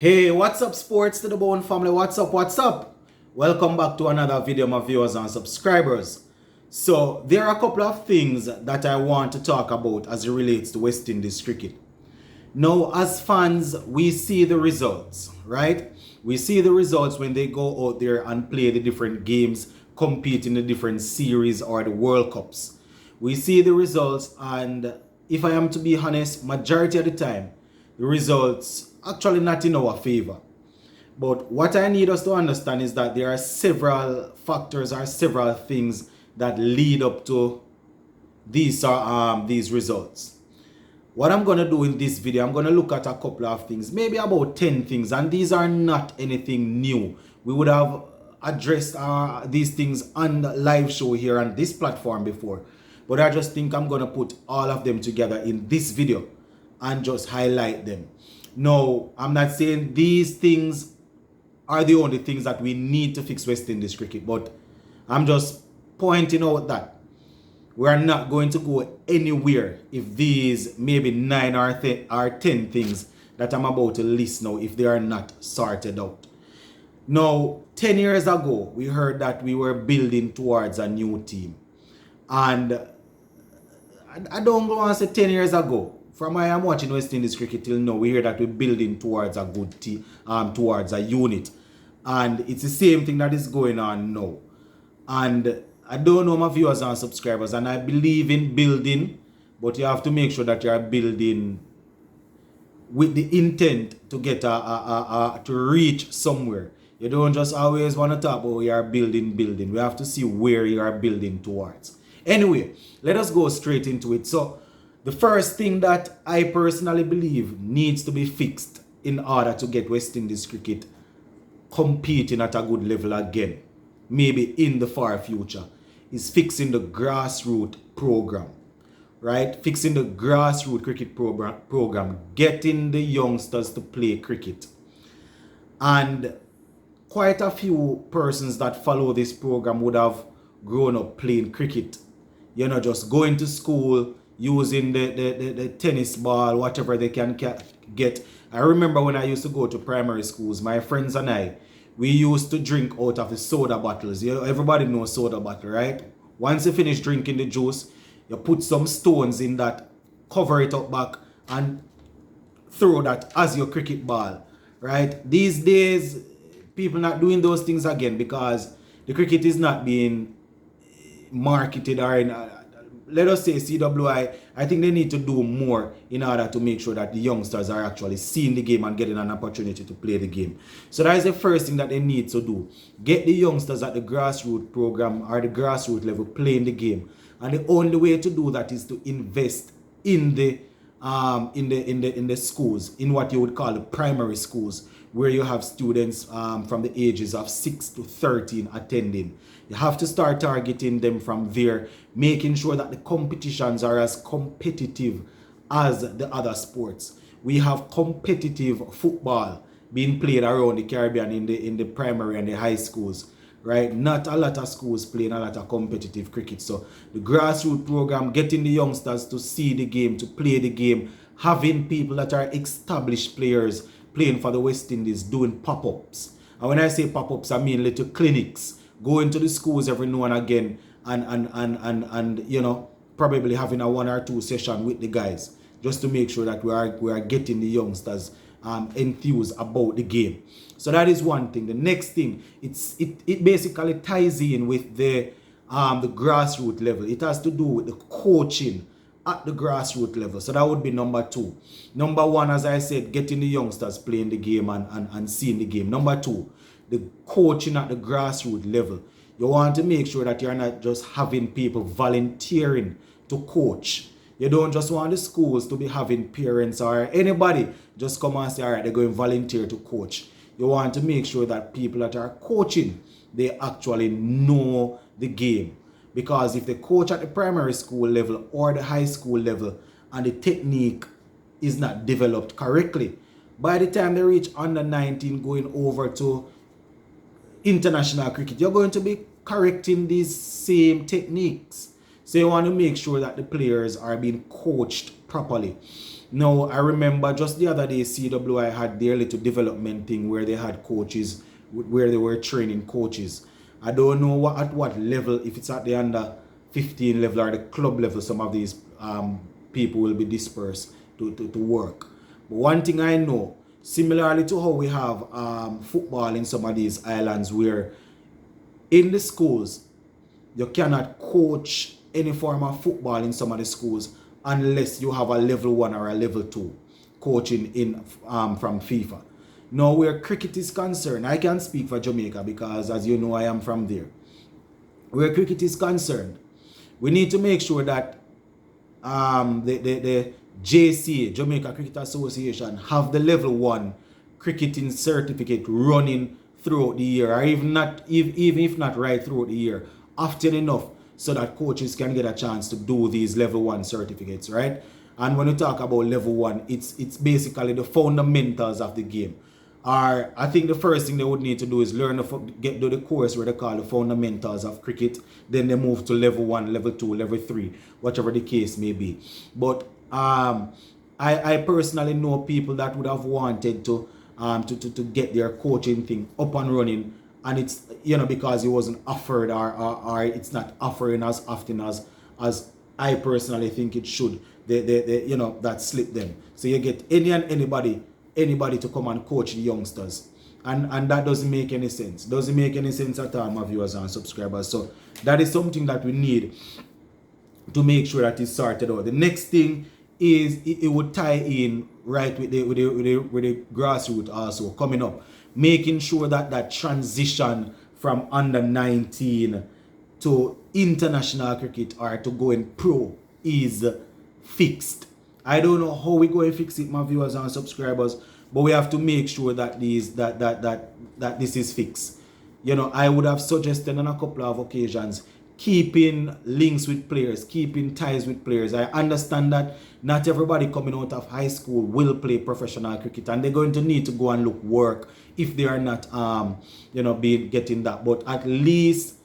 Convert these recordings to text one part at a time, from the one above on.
Hey, what's up, sports to the bone family? What's up? What's up? Welcome back to another video, my viewers and subscribers. So, there are a couple of things that I want to talk about as it relates to West Indies cricket. Now, as fans, we see the results, right? We see the results when they go out there and play the different games, compete in the different series or the World Cups. We see the results, and if I am to be honest, majority of the time, the results actually not in our favor. But what I need us to understand is that there are several factors or several things that lead up to these results. What I'm going to do in this video, I'm going to look at a couple of things, maybe about 10 things, and these are not anything new. We would have addressed these things on the live show here on this platform before, but I just think I'm going to put all of them together in this video and just highlight them. No, I'm not saying these things are the only things that we need to fix West Indies cricket, but I'm just pointing out that we are not going to go anywhere if these maybe 9 or 10 things that I'm about to list now, if they are not sorted out. Now, 10 years ago, we heard that we were building towards a new team. And I don't want to say 10 years ago. From where I'm watching West Indies cricket till now, we hear that we're building towards a good team, towards a unit. And it's the same thing that is going on now. And I don't know my viewers and subscribers, and I believe in building, but you have to make sure that you are building with the intent to get to reach somewhere. You don't just always want to talk about you are building. We have to see where you are building towards. Anyway, let us go straight into it. So, the first thing that I personally believe needs to be fixed in order to get West Indies cricket competing at a good level again, maybe in the far future, is fixing the grassroots program, right? Fixing the grassroots cricket program, getting the youngsters to play cricket. And quite a few persons that follow this program would have grown up playing cricket. You know, just going to school, using the tennis ball, whatever they can get. I remember when I used to go to primary schools, my friends and I, we used to drink out of the soda bottles. You know, everybody knows soda bottle, right? Once you finish drinking the juice, you put some stones in that, cover it up back, and throw that as your cricket ball, right? These days, people not doing those things again because the cricket is not being marketed or in let us say CWI. I think they need to do more in order to make sure that the youngsters are actually seeing the game and getting an opportunity to play the game. So that is the first thing that they need to do. Get the youngsters at the grassroots program or the grassroots level playing the game. And the only way to do that is to invest in the schools, in what you would call the primary schools, where you have students from the ages of 6 to 13 attending. You have to start targeting them from there, making sure that the competitions are as competitive as the other sports. We have competitive football being played around the Caribbean in the primary and the high schools, right? Not a lot of schools playing a lot of competitive cricket. So the grassroots program, getting the youngsters to see the game, to play the game, having people that are established players playing for the West Indies, doing pop-ups. And when I say pop-ups, I mean little clinics, going to the schools every now and again and you know, probably having a 1 or 2 session with the guys, just to make sure that we are getting the youngsters enthused about the game. So that is one thing. The next thing, it basically ties in with the grassroots level. It has to do with the coaching at the grassroots level. So that would be number 2. Number 1, as I said, getting the youngsters playing the game and seeing the game. Number 2, the coaching at the grassroots level. You want to make sure that you're not just having people volunteering to coach. You don't just want the schools to be having parents or anybody just come and say, all right, they're going to volunteer to coach. You want to make sure that people that are coaching, they actually know the game. Because if they coach at the primary school level or the high school level and the technique is not developed correctly, by the time they reach under 19 going over to international cricket, you're going to be correcting these same techniques. So you want to make sure that the players are being coached properly. Now, I remember just the other day, CWI had their little development thing where they had coaches, where they were training coaches. I don't know at what level, if it's at the under 15 level or the club level, some of these people will be dispersed to work. But one thing I know, similarly to how we have football in some of these islands, where in the schools, you cannot coach any form of football in some of the schools unless you have a level 1 or a level 2 coaching in from FIFA. Now, where cricket is concerned, I can speak for Jamaica because, as you know, I am from there. Where cricket is concerned, we need to make sure that the JCA, Jamaica Cricket Association, have the level 1 cricketing certificate running throughout the year, or even if not right throughout the year, often enough, so that coaches can get a chance to do these level 1 certificates, right? And when you talk about level 1, it's basically the fundamentals of the game. Or I think the first thing they would need to do is learn to do the course where they call the fundamentals of cricket. Then they move to level 1, level 2, level 3, whichever the case may be. But I personally know people that would have wanted to get their coaching thing up and running, and it's, because it wasn't offered, or it's not offering as often as I personally think it should. They that slip them. So you get anybody to come and coach the youngsters, and that doesn't make any sense. Doesn't make any sense at all, my viewers and subscribers. So that is something that we need to make sure that it's sorted out. The next thing is it would tie in right with the grassroots also coming up, making sure that transition from under 19 to international cricket or to going pro is fixed. I don't know how we're going to fix it, my viewers and subscribers, but we have to make sure that this is fixed. I would have suggested on a couple of occasions keeping links with players, keeping ties with players. I understand that not everybody coming out of high school will play professional cricket, and they're going to need to go and look work if they are not getting that. But at least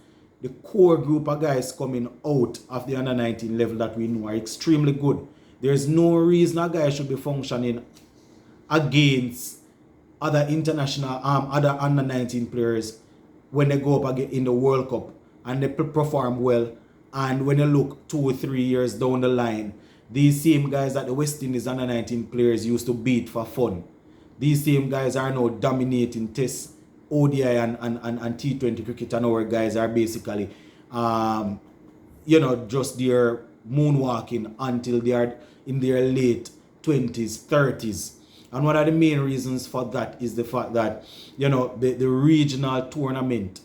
the core group of guys coming out of the under 19 level that we know are extremely good. There's no reason a guy should be functioning against other international other under 19 players when they go up again in the World Cup and they perform well, and when you look 2 or 3 years down the line, these same guys that the West Indies under 19 players used to beat for fun, these same guys are now dominating Test, ODI and T20 cricket, and our guys are basically just their moonwalking until they are in their late 20s, 30s. And one of the main reasons for that is the fact that the regional tournament,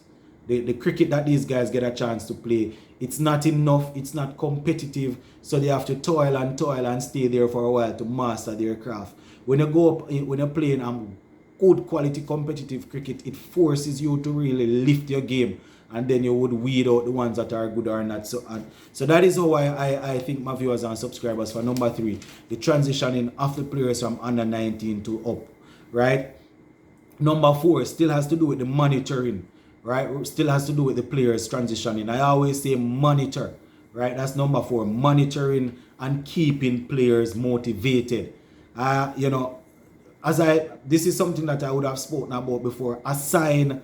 the cricket that these guys get a chance to play, it's not enough, it's not competitive, so they have to toil and stay there for a while to master their craft. When you go up, when you're playing good quality competitive cricket, it forces you to really lift your game, and then you would weed out the ones that are good or not. So that is how I think, my viewers and subscribers, for number 3, the transitioning of the players from under 19 to up, right? Number 4 still has to do with the monitoring, right? Still has to do with the players transitioning. I always say monitor, right? That's number 4, monitoring and keeping players motivated. This is something that I would have spoken about before. Assign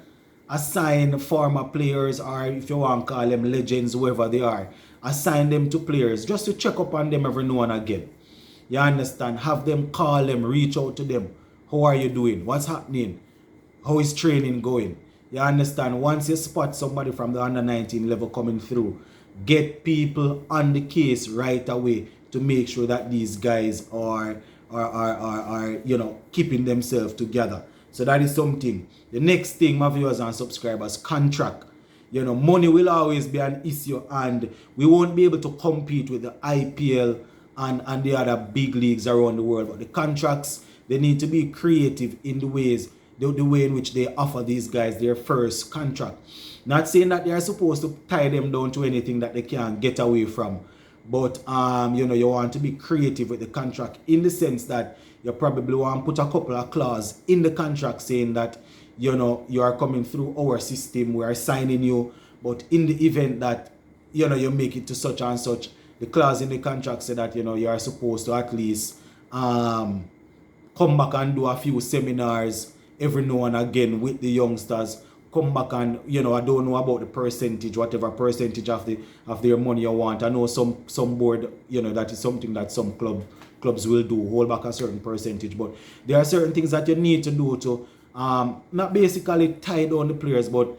former players, or if you want to call them legends, whoever they are, assign them to players just to check up on them every now and again. You understand? Have them call them, reach out to them. How are you doing? What's happening? How is training going? You understand? Once you spot somebody from the under 19 level coming through, get people on the case right away to make sure that these guys are keeping themselves together. So that is something. The next thing, my viewers and subscribers, contract. Money will always be an issue, and we won't be able to compete with the IPL and the other big leagues around the world. But the contracts, they need to be creative in the way in which they offer these guys their first contract. Not saying that they are supposed to tie them down to anything that they can't get away from. But you want to be creative with the contract, in the sense that you probably want to put a couple of clauses in the contract saying that you are coming through our system, we are signing you, but in the event that you make it to such and such, the clause in the contract say that you are supposed to at least come back and do a few seminars every now and again with the youngsters. Come back and, you know, I don't know about the percentage, whatever percentage of their money you want. I know some board, you know, that is something that some clubs will do, hold back a certain percentage. But there are certain things that you need to do to not basically tie down the players, but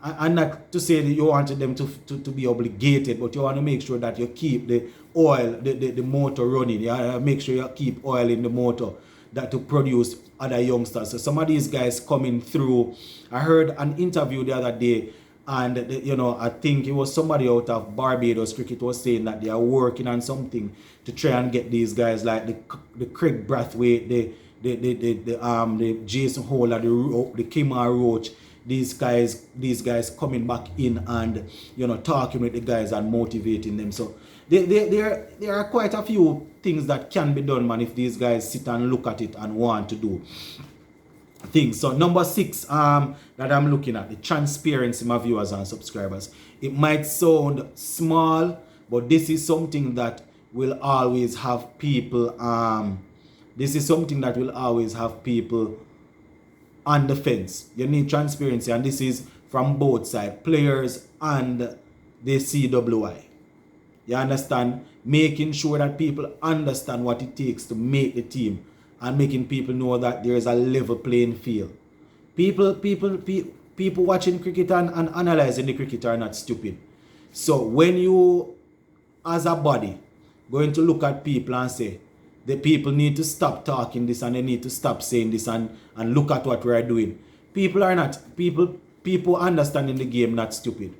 and not to say that you wanted them to be obligated, but you want to make sure that you keep the oil, the motor running. You make sure you keep oil in the motor that to produce other youngsters. So some of these guys coming through. I heard an interview the other day, and you know, I think it was somebody out of Barbados Cricket was saying that they are working on something to try and get these guys like the Craig Brathwaite, the Jason Holder, the Kemar Roach. These guys coming back in and, you know, talking with the guys and motivating them. So there are quite a few things that can be done, man, if these guys sit and look at it and want to do things. So number 6 that I'm looking at, the transparency, my viewers and subscribers. It might sound small, but this is something that will always have people on the fence. You need transparency, and this is from both sides, players and the CWI. You understand? Making sure that people understand what it takes to make the team, and making people know that there is a level playing field. People watching cricket and analyzing the cricket are not stupid. So when you, as a body, going to look at people and say, the people need to stop talking this and they need to stop saying this and look at what we are doing. People understanding the game, not stupid.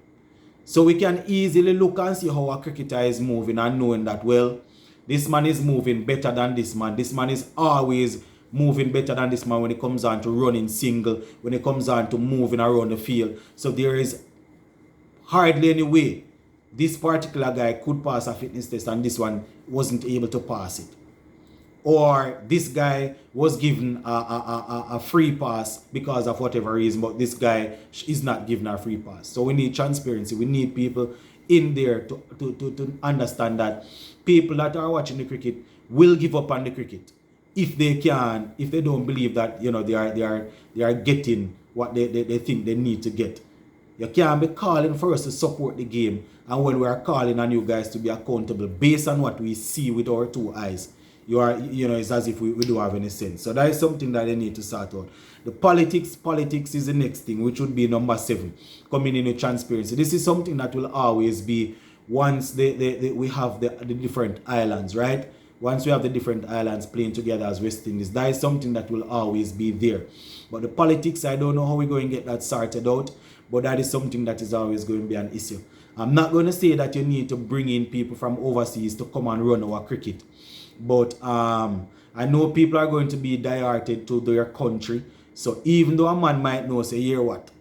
So we can easily look and see how a cricketer is moving and knowing that, well, this man is moving better than this man. This man is always moving better than this man when it comes on to running single, when it comes on to moving around the field. So there is hardly any way this particular guy could pass a fitness test and this one wasn't able to pass it. Or this guy was given a free pass because of whatever reason, but this guy is not given a free pass. So we need transparency. We need people in there to understand that people that are watching the cricket will give up on the cricket if they don't believe that, you know, they are getting what they think they need to get. You can't be calling for us to support the game, and when we are calling on you guys to be accountable based on what we see with our 2 eyes, it's as if we don't have any sense. So that is something that they need to sort out. The politics is the next thing, which would be number 7, coming in with transparency. This is something that will always be once we have the different islands, right? Once we have the different islands playing together as West Indies, that is something that will always be there. But the politics, I don't know how we're going to get that sorted out, but that is something that is always going to be an issue. I'm not going to say that you need to bring in people from overseas to come and run our cricket. But I know people are going to be dieharded to their country. So even though a man might know, say, hear what?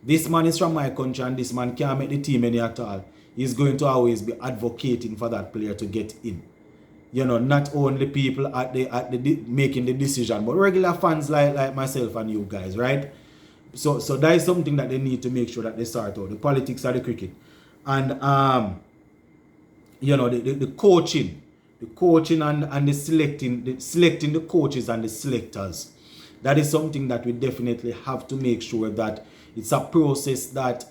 This man is from my country and this man can't make the team any at all. He's going to always be advocating for that player to get in. You know, not only people at the making the decision, but regular fans like myself and you guys, right? So that is something that they need to make sure that they sort out. The politics of the cricket. And the coaching. The coaching and the selecting the coaches and the selectors. That is something that we definitely have to make sure that it's a process that,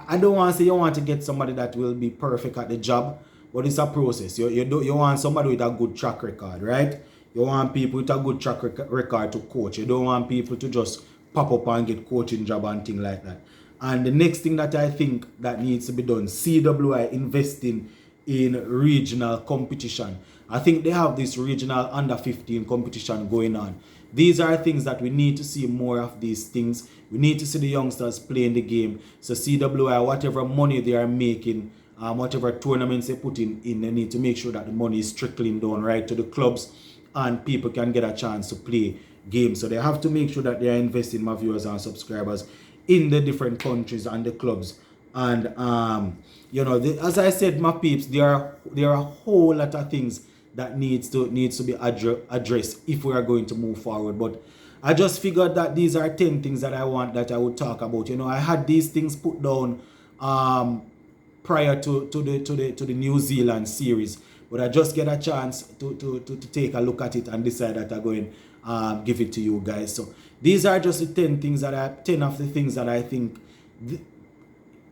I don't want to say you want to get somebody that will be perfect at the job, but it's a process. You want somebody with a good track record, right? You want people with a good track record to coach. You don't want people to just pop up and get coaching job and things like that. And the next thing that I think that needs to be done, CWI investing in regional competition. I think they have this regional under 15 competition going on. These are things that we need to see more of these things. We need to see the youngsters playing the game. So CWI, whatever money they are making, whatever tournaments they put in, they need to make sure that the money is trickling down right to the clubs and people can get a chance to play games. So they have to make sure that they are investing, my viewers and subscribers, in the different countries and the clubs. And as I said, my peeps, there are a whole lot of things that needs to be addressed if we are going to move forward. But I just figured that these are 10 things that I would talk about. I had these things put down prior to the New Zealand series, But I just get a chance to take a look at it and decide that I'm going give it to you guys. So these are just the 10 of the things that I think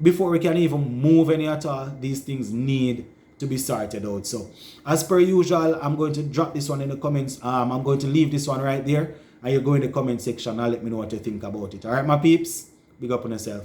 before we can even move any at all, these things need to be sorted out. So as per usual, I'm going to drop this one in the comments. I'm going to leave this one right there, and you go in the comment section and let me know what you think about it. All right, my peeps, big up on yourself.